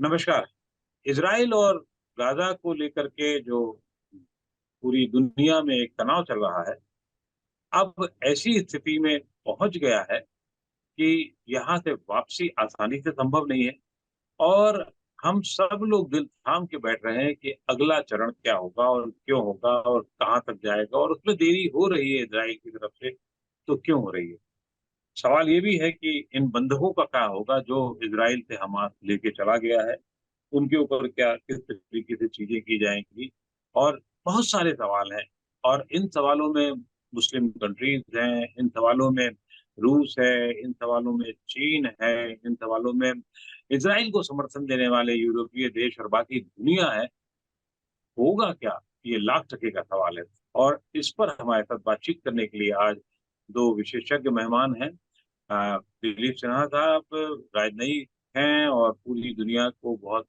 नमस्कार। इज़राइल और गाज़ा को लेकर के जो पूरी दुनिया में एक तनाव चल रहा है, अब ऐसी स्थिति में पहुँच गया है कि यहाँ से वापसी आसानी से संभव नहीं है और हम सब लोग दिल थाम के बैठ रहे हैं कि अगला चरण क्या होगा और क्यों होगा और कहाँ तक जाएगा और उसमें देरी हो रही है इज़राइल की तरफ से, तो क्यों हो रही है? सवाल ये भी है कि इन बंधकों का क्या होगा जो इज़राइल से हमास लेके चला गया है? उनके ऊपर क्या किस तरीके से चीज़ें की जाएँगी और बहुत सारे सवाल हैं और इन सवालों में मुस्लिम कंट्रीज़ हैं, इन सवालों में रूस है, इन सवालों में चीन है, इन सवालों में इज़राइल को समर्थन देने वाले यूरोपीय देश और बाकी दुनिया है। होगा क्या? ये लाख टके का सवाल है और इस पर हमारे साथ बातचीत करने के लिए आज 2 विशेषज्ञ मेहमान हैं। दिलीप सिन्हा साहब राजनयिक हैं और पूरी दुनिया को बहुत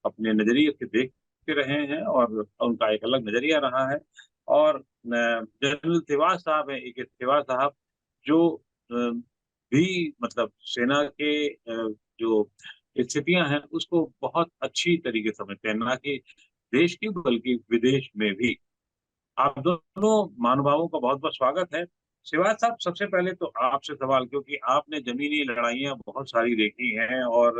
अपने नज़रिए से देखते रहे हैं और उनका एक अलग नज़रिया रहा है और जनरल तिवारी साहब हैं, AK तिवारी साहब जो भी मतलब सेना के जो स्थितियाँ हैं उसको बहुत अच्छी तरीके से समझते हैं, ना कि देश की बल्कि विदेश में भी। आप दोनों महानुभावों का बहुत-बहुत स्वागत है। शिवाज साहब सबसे पहले तो आपसे सवाल क्योंकि आपने ज़मीनी लड़ाइयाँ बहुत सारी देखी हैं और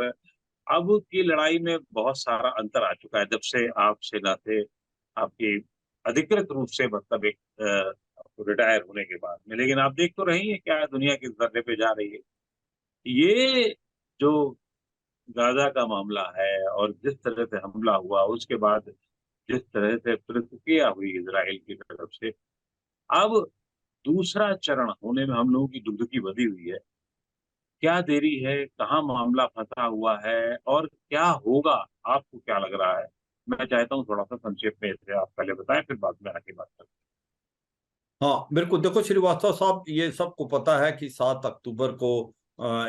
अब की लड़ाई में बहुत सारा अंतर आ चुका है जब से आप सेना से आपकी अधिकृत रूप से मतलब एक रिटायर होने के बाद में। लेकिन आप देख तो रही हैं क्या दुनिया किस धरने पे जा रही है। ये जो गाज़ा का मामला है और जिस तरह से हमला हुआ उसके बाद जिस तरह से प्रतिक्रिया हुई इज़राइल की तरफ से, अब दूसरा चरण होने में हम लोगों की दुगदुकी बधी हुई है। क्या देरी है? कहाँ मामला फँसा हुआ है? और क्या होगा? आपको क्या लग रहा है? मैं चाहता हूँ थोड़ा-सा संक्षेप में इसे आप पहले बताएँ, फिर बाद में आगे बात करते हाँ, बिल्कुल। देखो श्रीवास्तव साहब, ये सबको पता है कि 7 अक्टूबर को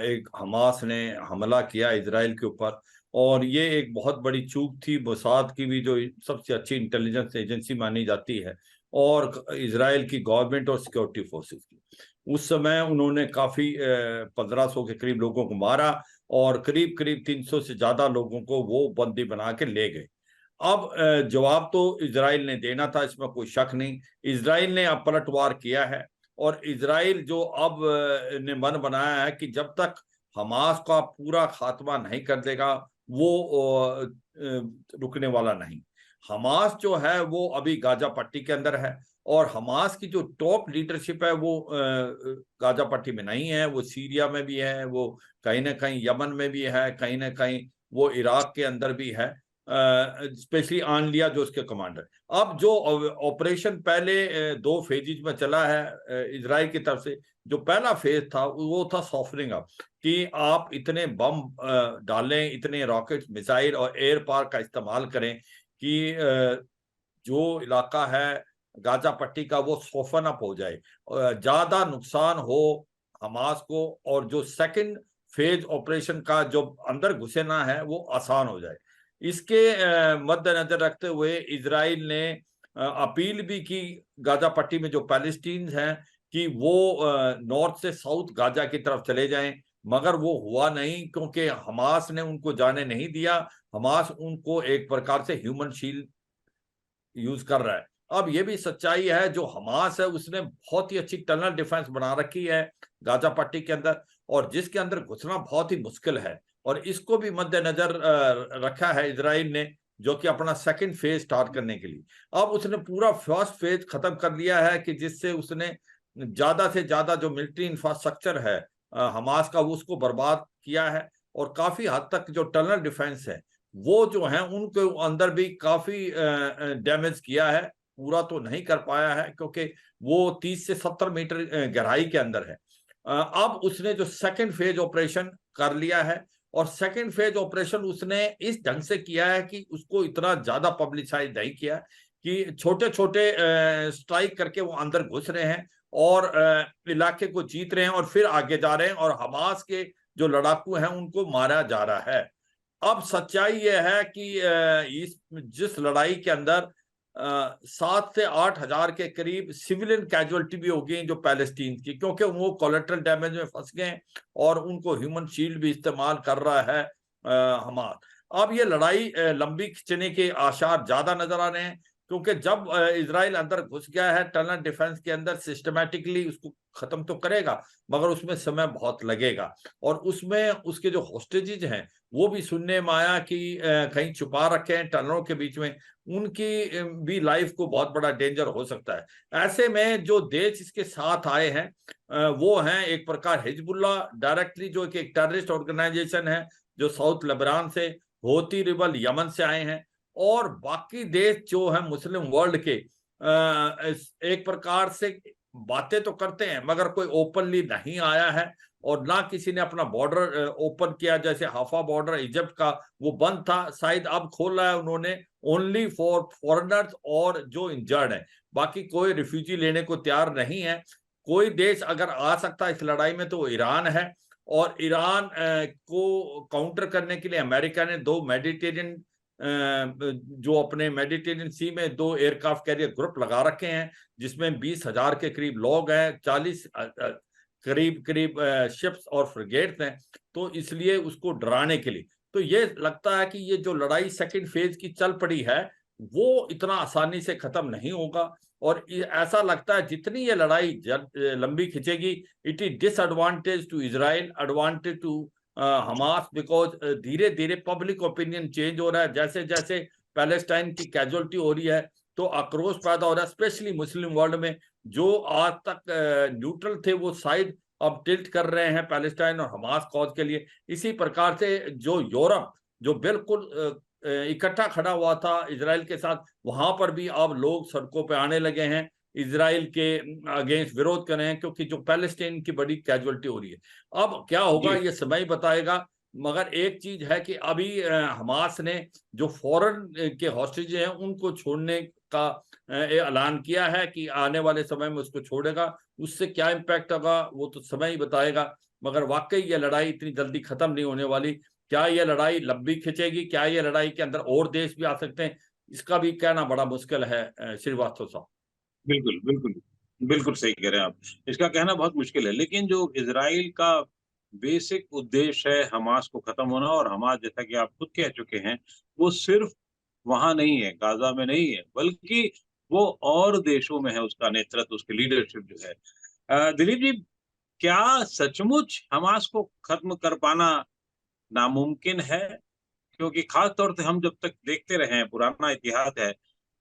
एक हमास ने हमला किया इज़राइल के ऊपर और ये एक बहुत बड़ी चूक थी मोसाद की भी, जो सबसे अच्छी इंटेलिजेंस एजेंसी मानी जाती है, और इज़राइल की गवर्नमेंट और सिक्योरिटी फोर्सेस की। उस समय उन्होंने काफ़ी 1500 के करीब लोगों को मारा और करीब-करीब 300 से ज़्यादा लोगों को वो बंदी बना के ले गए। अब जवाब तो इज़राइल ने देना था, इसमें कोई शक नहीं। इज़राइल ने अब पलटवार किया है और इज़राइल जो अब ने मन बनाया है कि जब तक हमास का पूरा खात्मा नहीं कर देगा, वो रुकने वाला नहीं। हमास जो है वो अभी गाज़ा पट्टी के अंदर है और हमास की जो टॉप लीडरशिप है वो गाज़ा पट्टी में नहीं है, वो सीरिया में भी है, वो कहीं न कहीं यमन में भी है, कहीं न कहीं वो इराक के अंदर भी है। स्पेशली आनलिया जो उसके कमांडर। अब जो ऑपरेशन पहले 2 फेजेज में चला है इजराइल की तरफ से, जो पहला फेज था वो था सॉफ्टनिंग अप, कि आप इतने बम डालें, इतने रॉकेट, मिसाइल और एयर पावर का इस्तेमाल करें कि जो इलाका है गाजा पट्टी का वो सोफन अप हो जाए, ज्यादा नुकसान हो हमास को, और जो सेकंड फेज ऑपरेशन का जो अंदर घुसना है वो आसान हो जाए। इसके मद्देनजर रखते हुए इजराइल ने अपील भी की गाजा पट्टी में जो पैलेस्टीन हैं कि वो नॉर्थ से साउथ गाजा की तरफ चले जाएं, मगर वो हुआ नहीं क्योंकि हमास ने उनको जाने नहीं दिया। हमास उनको एक प्रकार से ह्यूमन शील्ड यूज कर रहा है। अब ये भी सच्चाई है, जो हमास है उसने बहुत ही अच्छी टनल डिफेंस बना रखी है गाजा पट्टी के अंदर, और जिसके अंदर घुसना बहुत ही मुश्किल है, और इसको भी मद्देनजर रखा है इजराइल ने, जो कि अपना सेकंड फेज स्टार्ट करने के लिए। अब उसने पूरा फर्स्ट फेज खत्म कर लिया है कि जिससे उसने ज्यादा से ज्यादा जो मिलिट्री इंफ्रास्ट्रक्चर है हमास का, उसको बर्बाद किया है, और काफी हद तक जो टनल डिफेंस है वो जो है उनके अंदर भी काफी डैमेज किया है। पूरा तो नहीं कर पाया है क्योंकि वो 30 से 70 मीटर गहराई के अंदर है। अब उसने जो सेकंड फेज ऑपरेशन कर लिया है, और सेकंड फेज ऑपरेशन उसने इस ढंग से किया है कि उसको इतना ज्यादा पब्लिसाइज नहीं किया कि छोटे छोटे स्ट्राइक करके वो अंदर घुस रहे हैं और इलाके को जीत रहे हैं और फिर आगे जा रहे हैं, और हमास के जो लड़ाकू हैं उनको मारा जा रहा है। अब सच्चाई यह है कि इस जिस लड़ाई के अंदर 7 से 8 हजार के करीब सिविलियन कैजुअलिटी भी हो गई जो पैलेस्टीन की, क्योंकि वो कोलेटरल डैमेज में फंस गए और उनको ह्यूमन शील्ड भी इस्तेमाल कर रहा है हमास। अब ये लड़ाई लंबी खिंचने के आसार ज्यादा नजर आ रहे हैं, क्योंकि जब इजराइल अंदर घुस गया है टनल डिफेंस के अंदर, सिस्टमैटिकली उसको खत्म तो करेगा, मगर उसमें समय बहुत लगेगा। और उसमें उसके जो होस्टेजेज हैं वो भी सुनने में आया कि कहीं छुपा रखे हैं टनलों के बीच में, उनकी भी लाइफ को बहुत बड़ा डेंजर हो सकता है। ऐसे में जो देश इसके साथ आए हैं वो हैं एक प्रकार हिजबुल्ला डायरेक्टली, जो एक टेररिस्ट ऑर्गेनाइजेशन है जो साउथ लेबनान से, होती रिबल यमन से आए हैं, और बाकी देश जो है मुस्लिम वर्ल्ड के एक प्रकार से बातें तो करते हैं मगर कोई ओपनली नहीं आया है, और ना किसी ने अपना बॉर्डर ओपन किया। जैसे हाफा बॉर्डर इजिप्ट का वो बंद था, शायद अब खोला है उन्होंने, ओनली फॉर फॉरेनर्स और जो इंजर्ड है, बाकी कोई रिफ्यूजी लेने को तैयार नहीं है। कोई देश अगर आ सकता है इस लड़ाई में तो वो ईरान है, और ईरान को काउंटर करने के लिए अमेरिका ने दो मेडिटेरियन जो अपने मेडिटेरियन सी में दो एयरक्राफ्ट कैरियर ग्रुप लगा रखे हैं, जिसमें 20,000 के करीब लोग हैं, 40 करीब करीब शिप्स और फ्रिगेट्स हैं। तो इसलिए उसको डराने के लिए तो ये लगता है कि ये जो लड़ाई सेकंड फेज की चल पड़ी है वो इतना आसानी से खत्म नहीं होगा। और ऐसा लगता है जितनी ये लड़ाई लंबी खिंचेगी, it is disadvantage to Israel, advantage to Hamas, because धीरे धीरे पब्लिक ओपिनियन चेंज हो रहा है। जैसे जैसे पैलेस्टाइन की कैजुअलिटी हो रही है तो आक्रोश पैदा हो रहा है, स्पेशली मुस्लिम वर्ल्ड में, जो आज तक न्यूट्रल थे वो शायद अब टिल्ट कर रहे हैं पैलेस्टाइन और हमास कॉज के लिए। इसी प्रकार से जो यूरोप जो बिल्कुल इकट्ठा खड़ा हुआ था इजराइल के साथ, वहां पर भी अब लोग सड़कों पे आने लगे हैं, इजराइल के अगेंस्ट विरोध कर रहे हैं, क्योंकि जो पैलेस्टाइन की बड़ी कैजुअलिटी हो रही है। अब क्या होगा जी ये समय बताएगा, मगर एक चीज है कि अभी हमास ने जो फॉरेन के हॉस्टेज हैं उनको छोड़ने का ऐलान किया है कि आने वाले समय में उसको छोड़ेगा। उससे क्या इम्पैक्ट होगा वो तो समय ही बताएगा, मगर वाकई ये लड़ाई इतनी जल्दी खत्म नहीं होने वाली। क्या ये लड़ाई लंबी खिंचेगी, क्या ये लड़ाई के अंदर और देश भी आ सकते हैं, इसका भी कहना बड़ा मुश्किल है श्रीवास्तव साहब। बिल्कुल बिल्कुल, बिल्कुल सही कह रहे हैं आप। इसका कहना बहुत मुश्किल है, लेकिन जो इजराइल का बेसिक उद्देश्य है हमास को खत्म होना, और हमास जैसा कि आप खुद कह चुके हैं वो सिर्फ वहां नहीं है, गाजा में नहीं है, बल्कि वो और देशों में है, उसका नेतृत्व, उसकी लीडरशिप जो है। दिलीप जी, क्या सचमुच हमास को खत्म कर पाना नामुमकिन है? क्योंकि खास तौर से हम जब तक देखते रहे हैं, पुराना इतिहास है,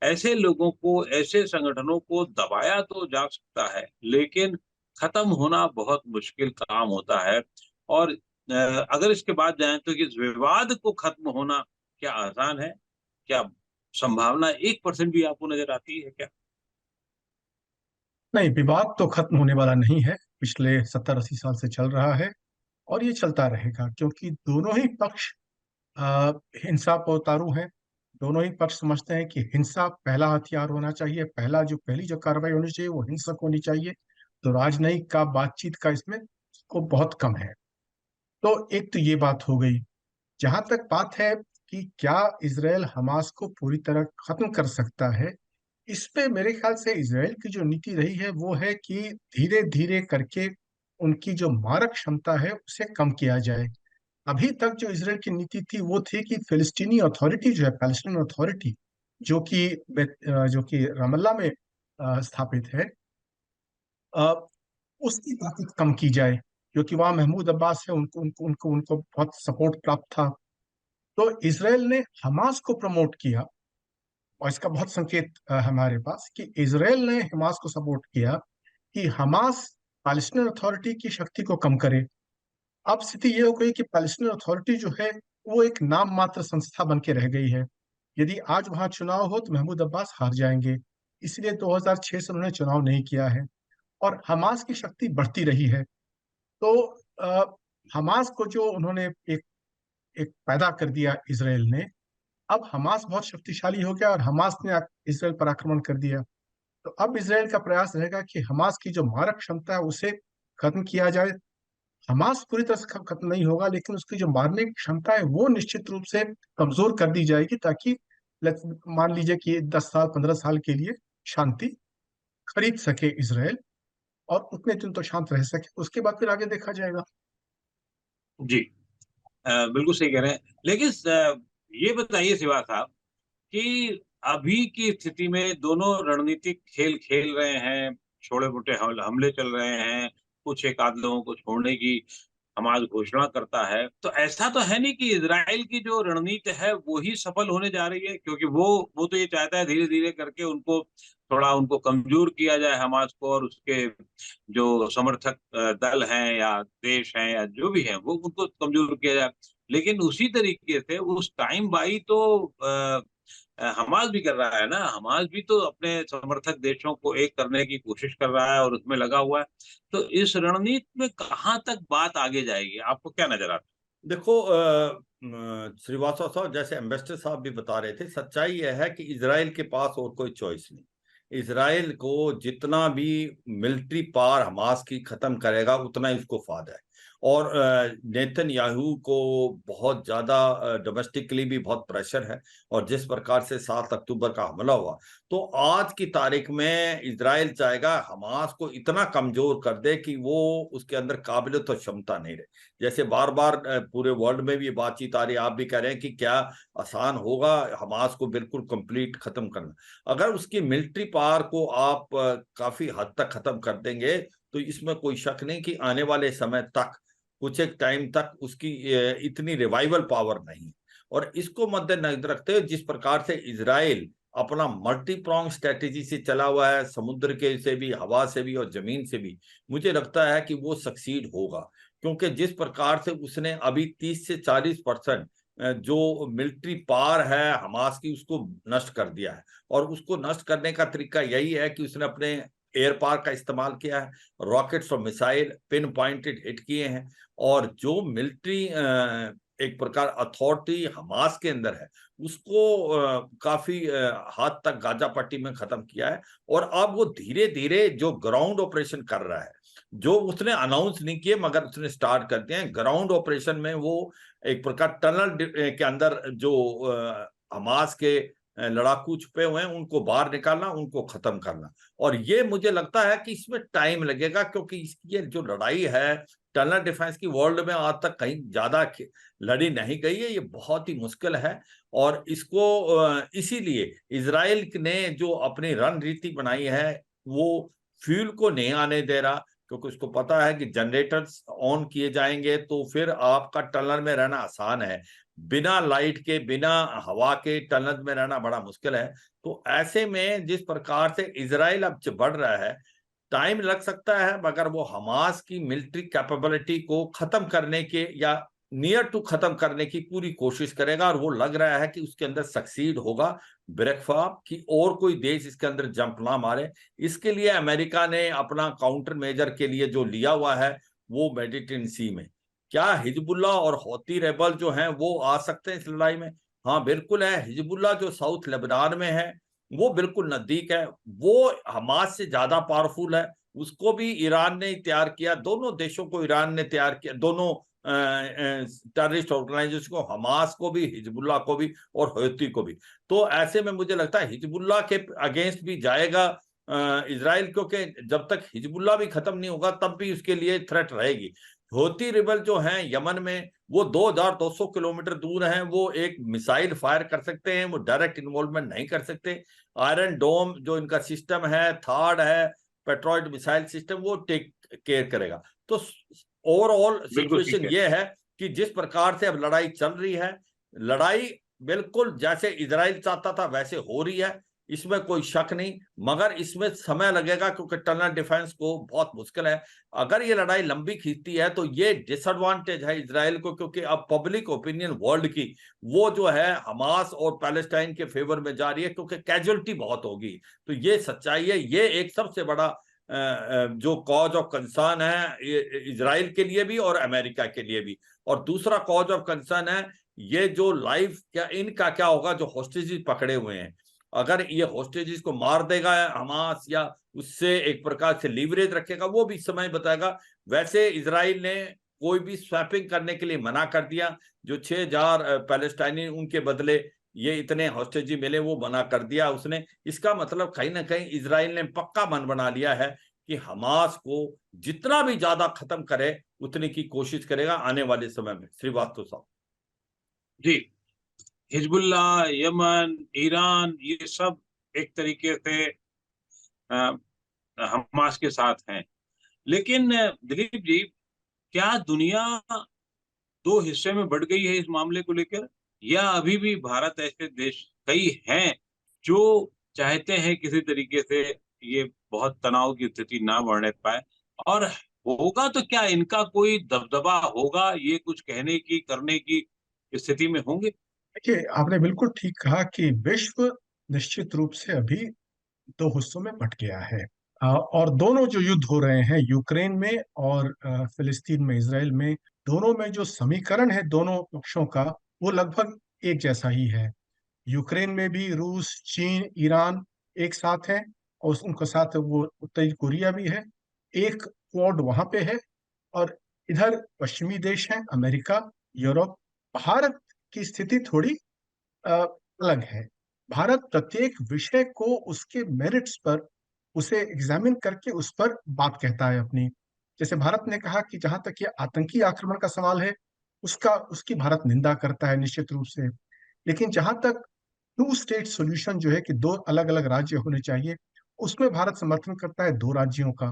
ऐसे लोगों को, ऐसे संगठनों को दबाया तो जा सकता है, लेकिन खत्म होना बहुत मुश्किल काम होता है। और अगर इसके बाद जाएं तो इस विवाद को खत्म होना क्या आसान है? क्या संभावना 1% भी आपको नजर आती है क्या? नहीं, विवाद तो खत्म होने वाला नहीं है। पिछले 70-80 साल से चल रहा है और ये चलता रहेगा, क्योंकि दोनों ही पक्ष अ, हिंसा पर उतारू हैं। दोनों ही पक्ष समझते हैं कि हिंसा पहला हथियार होना चाहिए, पहली जो कार्रवाई होनी चाहिए वो हिंसक होनी चाहिए। तो राजनयिक का, बातचीत का इसमें को बहुत कम है। तो एक तो ये बात हो गई। जहां तक बात है कि क्या इसराइल हमास को पूरी तरह खत्म कर सकता है, इस पे मेरे ख्याल से इसराइल की जो नीति रही है वो है कि धीरे धीरे करके उनकी जो मारक क्षमता है उसे कम किया जाए। अभी तक जो इसराइल की नीति थी वो थी कि फिलिस्तीनी अथॉरिटी जो है, पैलेस्टीन अथॉरिटी, जो कि रमल्ला में स्थापित है, अ, उसकी ताकत कम की जाए, क्योंकि वहाँ महमूद अब्बास है, उनको बहुत सपोर्ट प्राप्त था। तो इसराइल ने हमास को प्रमोट किया, और इसका बहुत संकेत हमारे पास कि इसराइल ने हमास को सपोर्ट किया कि हमास पैलेस्टीन अथॉरिटी की शक्ति को कम करे। अब स्थिति ये हो गई कि पैलेस्टीन अथॉरिटी जो है वो एक नाम मात्र संस्था बन के रह गई है। यदि आज वहां चुनाव हो तो महमूद अब्बास हार जाएंगे, इसलिए 2006 से उन्होंने चुनाव नहीं किया है। और हमास की शक्ति बढ़ती रही है। तो अ, हमास को जो उन्होंने एक एक पैदा कर दिया इसराइल ने, अब हमास बहुत शक्तिशाली हो गया और हमास ने इसराइल पर आक्रमण कर दिया। तो अब इसराइल का प्रयास रहेगा कि हमास की जो मारक क्षमता है उसे खत्म किया जाए। हमास पूरी तरह से खत्म नहीं होगा, लेकिन उसकी जो मारने की क्षमता है वो निश्चित रूप से कमजोर कर दी जाएगी, ताकि मान लीजिए कि 10 साल 15 साल के लिए शांति खरीद सके इसराइल, और उतने दिन तो शांत रह सके, उसके बाद फिर आगे देखा जाएगा। जी, बिल्कुल सही कह रहे हैं। लेकिन ये बताइए सिवा साहब कि अभी की स्थिति में दोनों रणनीतिक खेल खेल रहे हैं, छोटे-मोटे हमले चल रहे हैं, कुछ एक आध लोगों को छोड़ने की हमास घोषणा करता है। तो ऐसा तो है नहीं कि इज़राइल की जो रणनीति है वो ही सफल होने जा रही है, क्योंकि वो तो ये चाहता है धीरे-धीरे करके उनको थोड़ा उनको कमज़ोर किया जाए हमास को, और उसके जो समर्थक दल हैं या देश हैं या जो भी हैं, वो उनको कमज़ोर किया जाए। लेकिन उसी तरीके से उस टाइम बाई तो हमास भी कर रहा है ना, हमास भी तो अपने समर्थक देशों को एक करने की कोशिश कर रहा है और उसमें लगा हुआ है। तो इस रणनीति में कहाँ तक बात आगे जाएगी? आपको क्या नज़र आता देखो श्रीवास्तव साहब, जैसे एम्बेसडर साहब भी बता रहे थे, सच्चाई यह है कि इजराइल के पास और कोई चॉइस नहीं। इजराइल को जितना भी मिलिट्री पावर हमास की खत्म करेगा उतना ही उसको फायदा है। और नेतन्याहू को बहुत ज्यादा डोमेस्टिकली भी बहुत प्रेशर है। और जिस प्रकार से 7 अक्टूबर का हमला हुआ, तो आज की तारीख में इजराइल चाहेगा हमास को इतना कमजोर कर दे कि वो उसके अंदर काबिलियत और क्षमता नहीं रहे। जैसे बार बार पूरे वर्ल्ड में भी ये बातचीत आ रही है, आप भी कह रहे हैं कि क्या आसान होगा हमास को बिल्कुल कंप्लीट खत्म करना। अगर उसकी मिलिट्री पावर को आप काफी हद तक खत्म कर देंगे, तो इसमें कोई शक नहीं कि आने वाले समय तक, कुछ एक टाइम तक उसकी इतनी रिवाइवल पावर नहीं है। और इसको मद्देनजर रखते हुए जिस प्रकार से इजराइल अपना मल्टी प्रोंग स्ट्रेटेजी से चला हुआ है, समुद्र के से भी, हवा से भी और जमीन से भी, मुझे लगता है कि वो सक्सीड होगा। क्योंकि जिस प्रकार से उसने अभी 30 से 40% जो मिलिट्री पावर है हमास की, उसको नष्ट कर दिया है। और उसको नष्ट करने का तरीका यही है कि उसने अपने एयर पावर का इस्तेमाल किया है, रॉकेट्स और मिसाइल पिन पॉइंटेड हिट किए हैं। और जो मिलिट्री एक प्रकार अथॉरिटी हमास के अंदर है, उसको काफी हद तक गाजा पट्टी में खत्म किया है। और अब वो धीरे धीरे जो ग्राउंड ऑपरेशन कर रहा है, जो उसने अनाउंस नहीं किए मगर उसने स्टार्ट कर दिए हैं ग्राउंड ऑपरेशन में, वो एक प्रकार टनल के अंदर जो हमास के लड़ाकू छुपे हुए हैं उनको बाहर निकालना, उनको खत्म करना। और ये मुझे लगता है कि इसमें टाइम लगेगा, क्योंकि इसकी ये जो लड़ाई है टनल डिफेंस की, वर्ल्ड में आज तक कहीं ज्यादा लड़ी नहीं गई है, ये बहुत ही मुश्किल है। और इसको इसीलिए इजराइल ने जो अपनी रणनीति बनाई है, वो फ्यूल को नहीं आने दे रहा, क्योंकि उसको पता है कि जनरेटर्स ऑन किए जाएंगे तो फिर आपका टनल में रहना आसान है। बिना लाइट के, बिना हवा के टनल में रहना बड़ा मुश्किल है। तो ऐसे में जिस प्रकार से इजराइल अब बढ़ रहा है, टाइम लग सकता है, मगर वो हमास की मिलिट्री कैपेबिलिटी को खत्म करने के या नियर टू खत्म करने की पूरी कोशिश करेगा। और वो लग रहा है कि उसके अंदर सक्सीड होगा ब्रेकफास्ट की, और कोई देश इसके अंदर जंप ना मारे। इसके लिए अमेरिका ने अपना काउंटर मेजर के लिए जो लिया हुआ है, वो मेडिटेरेनियन सी में, क्या हिजबुल्ला और हौती रेबल जो हैं वो आ सकते हैं इस लड़ाई में? हाँ बिल्कुल है। हिजबुल्ला जो साउथ लेबनान में है, वो बिल्कुल नजदीक है, वो हमास से ज्यादा पावरफुल है। उसको भी ईरान ने तैयार किया, दोनों देशों को ईरान ने तैयार किया, दोनों टेररिस्ट ऑर्गेनाइजेशन को, हमास को भी, हिजबुल्ला को भी और हौती को भी। तो ऐसे में मुझे लगता है हिजबुल्ला के अगेंस्ट भी जाएगा इजराइल, क्योंकि जब तक हिजबुल्ला भी खत्म नहीं होगा तब भी उसके लिए थ्रेट रहेगी। हौती रिबल जो हैं यमन में, वो 2200 किलोमीटर दूर हैं, वो एक मिसाइल फायर कर सकते हैं, वो डायरेक्ट इन्वॉल्वमेंट नहीं कर सकते। आयरन डोम जो इनका सिस्टम है, थार्ड है पेट्रोइड मिसाइल सिस्टम, वो टेक केयर करेगा। तो ओवरऑल बिल्कुल ठीक सिचुएशन है। ये है कि जिस प्रकार से अब लड़ाई चल रही है, लड़ाई बिल्कुल जैसे इजराइल चाहता था वैसे हो रही है, इसमें कोई शक नहीं। मगर इसमें समय लगेगा, क्योंकि टनल डिफेंस को बहुत मुश्किल है। अगर ये लड़ाई लंबी खींचती है तो ये डिसएडवांटेज है इजराइल को, क्योंकि अब पब्लिक ओपिनियन वर्ल्ड की, वो जो है हमास और पैलेस्टाइन के फेवर में जा रही है, क्योंकि कैजुअलिटी बहुत होगी। तो ये सच्चाई है, ये एक सबसे बड़ा जो कॉज ऑफ कंसर्न है इजराइल के लिए भी और अमेरिका के लिए भी। और दूसरा कॉज ऑफ कंसर्न है ये जो लाइफ, क्या इनका क्या होगा जो हॉस्टेजेस पकड़े हुए हैं। अगर ये हॉस्टेजेस को मार देगा हमास, या उससे एक प्रकार से लीवरेज रखेगा, वो भी समय बताएगा। वैसे इजराइल ने कोई भी स्वैपिंग करने के लिए मना कर दिया। जो 6000 पैलेस्टाइनी उनके बदले ये इतने हॉस्टेज मिले, वो मना कर दिया उसने। इसका मतलब कहीं ना कहीं इजराइल ने पक्का मन बना लिया है कि हमास को जितना भी ज्यादा खत्म करे उतने की कोशिश करेगा आने वाले समय में। श्रीवास्तव साहब जी, हिजबुल्ला, यमन, ईरान, ये सब एक तरीके से हमास के साथ हैं। लेकिन दिलीप जी, क्या दुनिया दो हिस्से में बढ़ गई है इस मामले को लेकर, या अभी भी भारत ऐसे देश कई हैं जो चाहते हैं किसी तरीके से ये बहुत तनाव की स्थिति ना बढ़ने पाए, और होगा तो क्या इनका कोई दबदबा होगा, ये कुछ कहने की करने की स्थिति में होंगे? देखिए, आपने बिल्कुल ठीक कहा कि विश्व निश्चित रूप से अभी दो हिस्सों में बंट गया है। और दोनों जो युद्ध हो रहे हैं, यूक्रेन में और फिलिस्तीन में, इसराइल में, दोनों में जो समीकरण है दोनों पक्षों का, वो लगभग एक जैसा ही है। यूक्रेन में भी रूस, चीन, ईरान एक साथ है, और उनके साथ वो उत्तरी कोरिया भी है। एक क्वाड वहां पे है। और इधर पश्चिमी देश हैं, अमेरिका, यूरोप। भारत की स्थिति थोड़ी अलग है। भारत प्रत्येक विषय को उसके मेरिट्स पर, उसे एग्जामिन करके उस पर बात कहता है अपनी। जैसे भारत ने कहा कि जहां तक ये आतंकी आक्रमण का सवाल है, उसकी भारत निंदा करता है निश्चित रूप से। लेकिन जहां तक टू स्टेट सॉल्यूशन जो है कि दो अलग अलग राज्य होने चाहिए, उसमें भारत समर्थन करता है दो राज्यों का।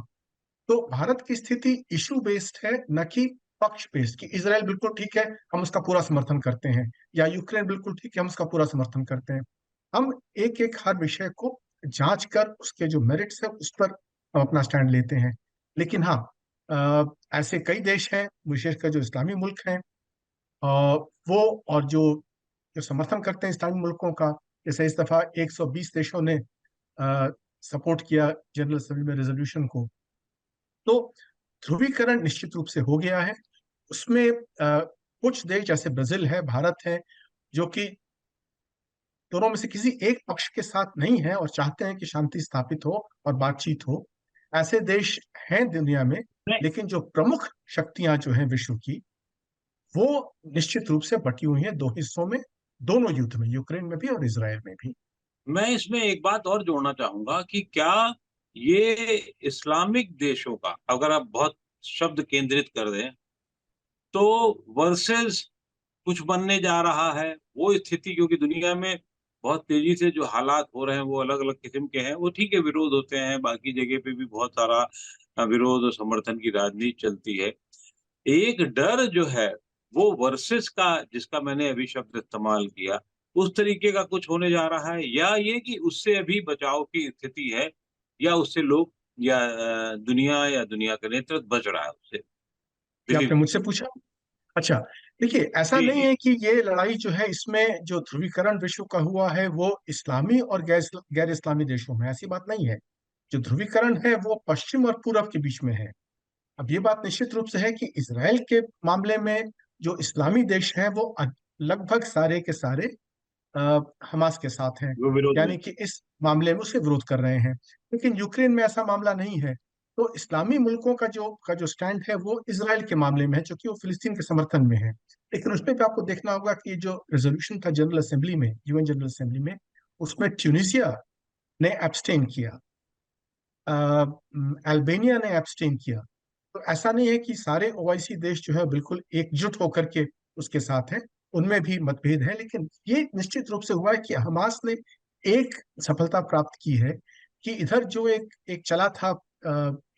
तो भारत की स्थिति इशू बेस्ड है, न कि पक्ष बेस्ड, कि इसराइल बिल्कुल ठीक है, हम उसका पूरा समर्थन करते हैं, या यूक्रेन बिल्कुल ठीक है, हम उसका पूरा समर्थन करते हैं। हम एक एक हर विषय को जांच कर उसके जो मेरिट्स है उस पर हम अपना स्टैंड लेते हैं। लेकिन हाँ, ऐसे कई देश हैं, विशेषकर जो इस्लामी मुल्क हैं, वो, और जो जो समर्थन करते हैं इस्लामी मुल्कों का। जैसे इस दफा 120 देशों ने सपोर्ट किया जनरल असेंबली में रेजोल्यूशन को। तो ध्रुवीकरण निश्चित रूप से हो गया है। उसमें कुछ देश जैसे ब्राजील है, भारत है, जो कि दोनों में से किसी एक पक्ष के साथ नहीं है और चाहते हैं कि शांति स्थापित हो और बातचीत हो। ऐसे देश हैं दुनिया में। लेकिन जो प्रमुख शक्तियां जो हैं विश्व की, वो निश्चित रूप से बटी हुई हैं दो हिस्सों में, दोनों युद्ध में, यूक्रेन में भी और इसराइल में भी। मैं इसमें एक बात और जोड़ना चाहूंगा कि क्या ये इस्लामिक देशों का, अगर आप बहुत शब्द केंद्रित कर दें, तो वर्सेस कुछ बनने जा रहा है वो स्थिति, क्योंकि दुनिया में बहुत तेजी से जो हालात हो रहे हैं वो अलग अलग किस्म के हैं। वो ठीक है, विरोध होते हैं, बाकी जगह पे भी बहुत सारा विरोध और समर्थन की राजनीति चलती है। एक डर जो है वो वर्सेस का, जिसका मैंने अभी शब्द इस्तेमाल किया, उस तरीके का कुछ होने जा रहा है, या ये कि उससे अभी बचाव की स्थिति है, या उससे लोग, या दुनिया, या दुनिया का नेतृत्व बच रहा है उससे? ये आपने दिलीप। मुझसे पूछा। अच्छा, देखिए, ऐसा जी नहीं जी। है कि ये लड़ाई जो है, इसमें जो ध्रुवीकरण विश्व का हुआ है वो इस्लामी और गैर गैर इस्लामी देशों में, ऐसी बात नहीं है। जो ध्रुवीकरण है वो पश्चिम और पूरब के बीच में है। अब ये बात निश्चित रूप से है कि इसराइल के मामले में जो इस्लामी देश हैं वो लगभग सारे के सारे हमास के साथ हैं। वो विरोध में। यानी कि इस मामले में उसके विरोध कर रहे हैं। लेकिन यूक्रेन में ऐसा मामला नहीं है। तो इस्लामी मुल्कों का जो स्टैंड है वो इसराइल के मामले में है, क्योंकि वो फिलिस्तीन के समर्थन में है। लेकिन उसमें भी आपको देखना होगा कि जो रेजोल्यूशन था जनरल असेंबली में, यूएन जनरल असेंबली में, उसमें ट्यूनिसिया ने एब्सटेन किया, अल्बानिया ने एब्सटेन किया। तो ऐसा नहीं है कि सारे ओआईसी देश जो है बिल्कुल एकजुट होकर के उसके साथ हैं। उनमें भी मतभेद है। लेकिन ये निश्चित रूप से हुआ है कि हमास ने एक सफलता प्राप्त की है, कि इधर जो एक एक चला था,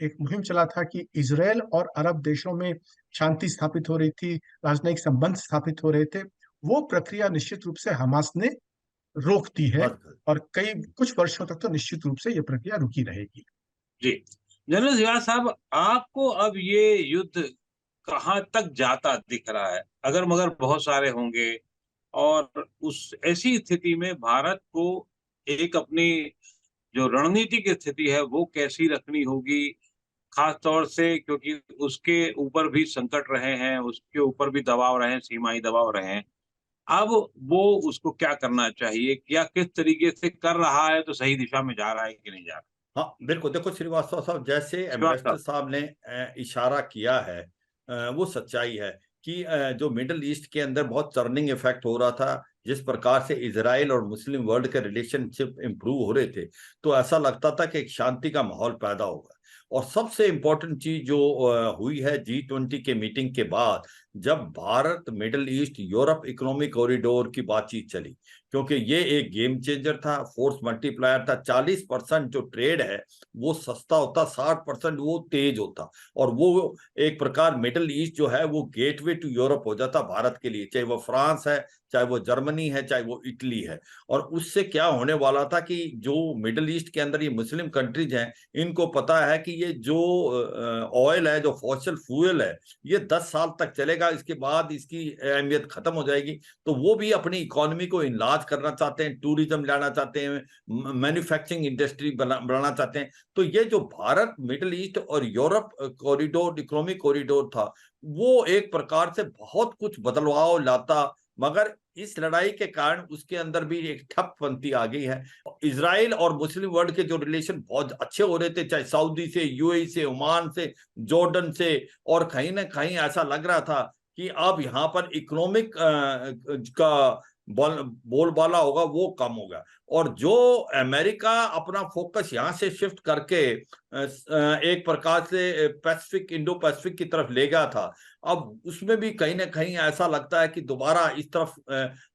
एक मुहिम चला था कि इसराइल और अरब देशों में शांति स्थापित हो रही थी, राजनयिक संबंध स्थापित हो रहे थे। वो प्रक्रिया निश्चित रूप से हमास ने रोक दी है। बस और कुछ वर्षों तक तो निश्चित रूप से ये प्रक्रिया रुकी रहेगी। जी। जनरल सिराज साहब, आपको अब ये युद्ध कहाँ तक जाता दिख रहा है? अगर मगर बहुत सारे होंगे, और उस ऐसी स्थिति में भारत को एक अपनी जो रणनीतिक स्थिति है वो कैसी रखनी होगी, खास तौर से क्योंकि उसके ऊपर भी संकट रहे हैं, उसके ऊपर भी दबाव रहे हैं, सीमाई दबाव रहे हैं। अब वो उसको क्या करना चाहिए, क्या किस तरीके से कर रहा है, तो सही दिशा में जा रहा है कि नहीं जा रहा? हाँ, बिल्कुल। देखो श्रीवास्तव साहब, जैसे श्रीवास्तव। एम्बेसडर साहब ने इशारा किया है, वो सच्चाई है कि जो मिडल ईस्ट के अंदर बहुत टर्निंग इफेक्ट हो रहा था, जिस प्रकार से इजराइल और मुस्लिम वर्ल्ड के रिलेशनशिप इंप्रूव हो रहे थे, तो ऐसा लगता था कि एक शांति का माहौल पैदा होगा। और सबसे इंपॉर्टेंट चीज जो हुई है G20 के मीटिंग के बाद, जब Bharat middle east Europe economic corridor की बातचीत चली, क्योंकि ये एक गेम चेंजर था, फोर्स मल्टीप्लायर था। 40% जो ट्रेड है वो सस्ता होता, 60% वो तेज होता, और वो एक प्रकार मिडिल ईस्ट जो है वो गेटवे टू यूरोप हो जाता भारत के लिए, चाहे वो फ्रांस है, चाहे वो जर्मनी है, चाहे वो इटली है। और उससे क्या होने वाला था कि जो मिडिल ईस्ट के अंदर ये मुस्लिम कंट्रीज हैं, इनको पता है कि ये जो ऑयल है, जो फॉसिल फ्यूल है, ये 10 साल तक चलेगा, इसके बाद इसकी अहमियत खत्म हो जाएगी। तो वो भी अपनी इकोनॉमी को इनलार्ज करना चाहते हैं, टूरिज्म लाना चाहते हैं, मैन्युफैक्चरिंग इंडस्ट्री बढ़ाना चाहते हैं। तो ये जो भारत मिडिल ईस्ट और यूरोप कॉरिडोर, इकोनॉमिक कॉरिडोर था, वो एक प्रकार से बहुत कुछ बदलाव लाता, मगर इस लड़ाई के कारण उसके अंदर भी एक ठपपंथी आ गई है। इजराइल और मुस्लिम वर्ल्ड के जो रिलेशन बहुत अच्छे हो रहे थे, चाहे सऊदी से, यूएई से, ओमान से, जॉर्डन से, और कहीं ना कहीं ऐसा लग रहा था कि अब यहाँ पर इकोनॉमिक का बोलबाला होगा वो कम होगा। और जो अमेरिका अपना फोकस यहाँ से शिफ्ट करके एक प्रकार से पैसिफिक, इंडो पैसिफिक की तरफ ले गया था, अब उसमें भी कहीं ना कहीं ऐसा लगता है कि दोबारा इस तरफ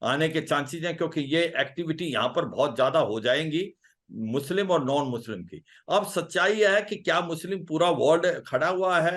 आने के चांसेस हैं, क्योंकि ये एक्टिविटी यहाँ पर बहुत ज्यादा हो जाएंगी, मुस्लिम और नॉन मुस्लिम की। अब सच्चाई है कि क्या मुस्लिम पूरा वर्ल्ड खड़ा हुआ है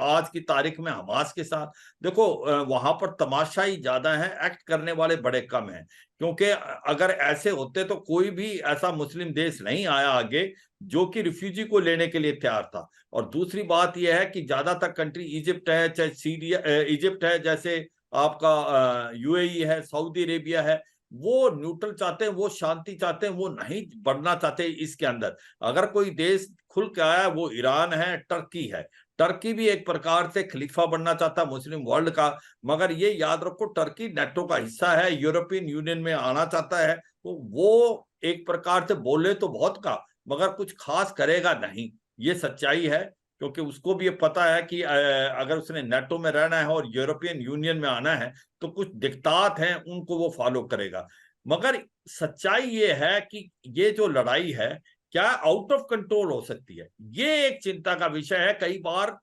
आज की तारीख में हमास के साथ? देखो, वहां पर तमाशाई ज्यादा है, एक्ट करने वाले बड़े कम हैं। क्योंकि अगर ऐसे होते तो कोई भी ऐसा मुस्लिम देश नहीं आया आगे जो कि रिफ्यूजी को लेने के लिए तैयार था। और दूसरी बात यह है कि ज्यादातर कंट्री, इजिप्ट है, चाहे सीरिया, इजिप्ट है, जैसे आपका यूएई है, सऊदी अरेबिया है, वो न्यूट्रल चाहते हैं, वो शांति चाहते हैं, वो नहीं बढ़ना चाहते इसके अंदर। अगर कोई देश खुल के आया वो ईरान है, टर्की है। टर्की भी एक प्रकार से खलीफा बनना चाहता मुस्लिम वर्ल्ड का, मगर ये याद रखो टर्की नेटो का हिस्सा है, यूरोपियन यूनियन में आना चाहता है। तो वो एक प्रकार से बोले तो बहुत का, मगर कुछ खास करेगा नहीं, ये सच्चाई है। क्योंकि उसको भी ये पता है कि अगर उसने नेटो में रहना है और यूरोपियन यूनियन में आना है तो कुछ दिक्कत हैं, उनको वो फॉलो करेगा। मगर सच्चाई ये है कि ये जो लड़ाई है क्या आउट ऑफ कंट्रोल हो सकती है, ये एक चिंता का विषय है। कई बार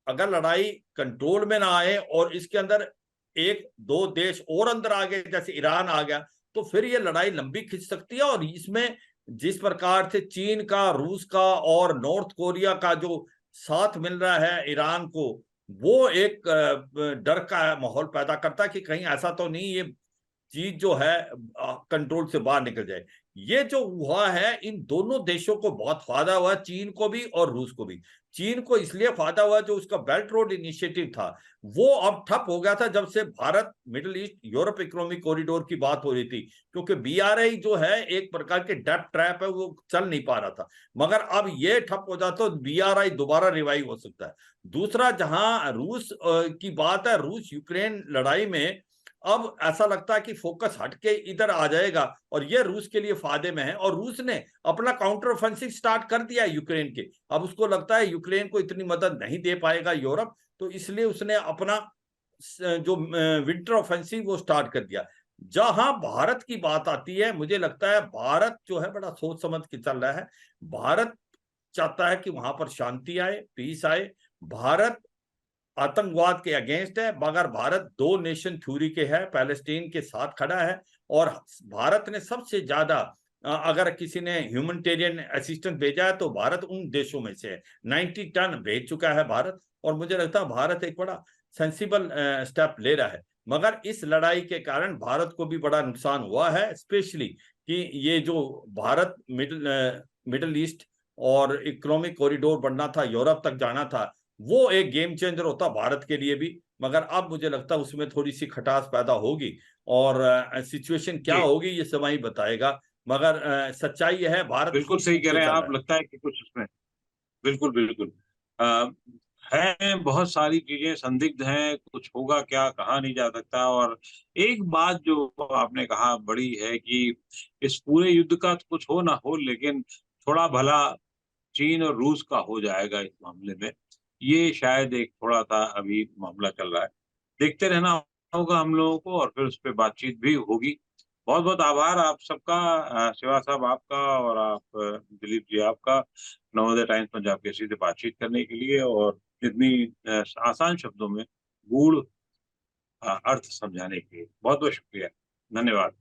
अगर लड़ाई कंट्रोल में ना आए और इसके अंदर एक दो देश और अंदर आ गए, जैसे ईरान आ गया, तो फिर ये लड़ाई लंबी खिंच सकती है। और इसमें जिस प्रकार से चीन का, रूस का और नॉर्थ कोरिया का जो साथ मिल रहा है ईरान को, वो एक डर का माहौल पैदा करता है कि कहीं ऐसा तो नहीं ये चीज जो है कंट्रोल से बाहर निकल जाए। ये जो हुआ है, इन दोनों देशों को बहुत फायदा हुआ, चीन को भी और रूस को भी। चीन को इसलिए फायदा हुआ जो उसका बेल्ट रोड इनिशिएटिव था वो अब ठप हो गया था जब से Bharat middle east Europe economic corridor की बात हो रही थी, क्योंकि बीआरआई जो है एक प्रकार के डेट ट्रैप है, वो चल नहीं पा रहा था। मगर अब ये ठप हो जाता तो बीआरआई दोबारा रिवाइव हो सकता है। दूसरा, जहां रूस की बात है, रूस यूक्रेन लड़ाई में अब ऐसा लगता है कि फोकस हटके इधर आ जाएगा, और ये रूस के लिए फायदे में है। और रूस ने अपना काउंटर ऑफेंसिव स्टार्ट कर दिया है यूक्रेन के। अब उसको लगता है यूक्रेन को इतनी मदद नहीं दे पाएगा यूरोप, तो इसलिए उसने अपना जो विंटर ऑफेंसिव वो स्टार्ट कर दिया। जहां भारत की बात आती है, मुझे लगता है भारत जो है बड़ा सोच समझ के चल रहा है। भारत चाहता है कि वहां पर शांति आए, पीस आए। भारत आतंकवाद के अगेंस्ट है, मगर भारत दो नेशन थ्योरी के है, पैलेस्टीन के साथ खड़ा है। और भारत ने सबसे ज्यादा अगर किसी ने ह्यूमैनिटेरियन असिस्टेंस भेजा है तो भारत उन देशों में से है। 90 टन भेज चुका है भारत, और मुझे लगता है भारत एक बड़ा सेंसिबल स्टेप ले रहा है। मगर इस लड़ाई के कारण भारत को भी बड़ा नुकसान हुआ है, स्पेशली कि ये जो भारत मिडिल ईस्ट और इकोनॉमिक कॉरिडोर बनना था, यूरोप तक जाना था, वो एक गेम चेंजर होता भारत के लिए भी। मगर अब मुझे लगता है उसमें थोड़ी सी खटास पैदा होगी, और सिचुएशन क्या होगी ये समय ही बताएगा। मगर सच्चाई यह है, भारत बिल्कुल सही कह रहे हैं आप। लगता है कि कुछ उसमें बिल्कुल बिल्कुल है, बहुत सारी चीजें संदिग्ध हैं, कुछ होगा क्या कहा नहीं जा सकता। और एक बात जो आपने कहा बड़ी है कि इस पूरे युद्ध का तो कुछ हो ना हो, लेकिन थोड़ा भला चीन और रूस का हो जाएगा इस मामले में। ये शायद एक थोड़ा सा अभी मामला चल रहा है, देखते रहना होगा हम लोगों को, और फिर उस पर बातचीत भी होगी। बहुत बहुत आभार आप सबका, शिवा साहब आपका, और आप दिलीप जी आपका, नवोदय टाइम्स पंजाब केसरी से बातचीत करने के लिए और इतनी आसान शब्दों में गूढ़ अर्थ समझाने के लिए बहुत बहुत शुक्रिया। धन्यवाद।